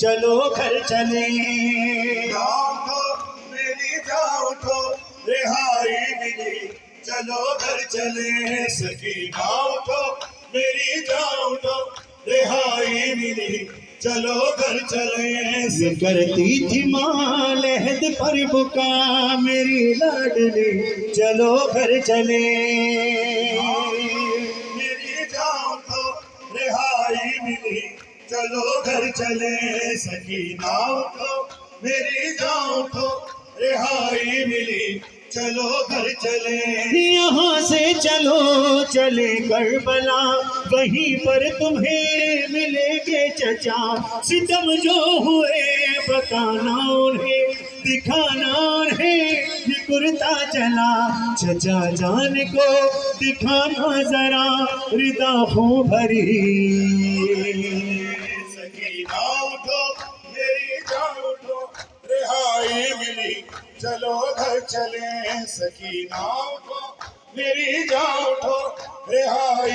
चलो घर चले। जाओ मेरी जाओ तो रिहाई मिली, चलो घर चले। सकीना उठो मेरी जाओ तो रिहाई मिली, चलो घर चले। ये करती थी माँ लहद पर बुका मेरी लाडली, चलो घर चले। मेरी जाओ तो रिहाई मिली, चलो घर चले। सकीना उठो मेरी जाओ तो रिहाई मिली, चलो घर चले। यहाँ से चलो चले करबला, वहीं पर तुम्हें मिलेंगे चचा। सितम जो हुए बताना उन्हें, दिखाना उन्हें ये कुर्ता चला। चचा जान को दिखाना जरा रिदा हो भरी। सकीना उठो मेरी जान उठो रिहाई मिली, चलो घर चले। सकीना उठो मेरी जान उठो रिहाई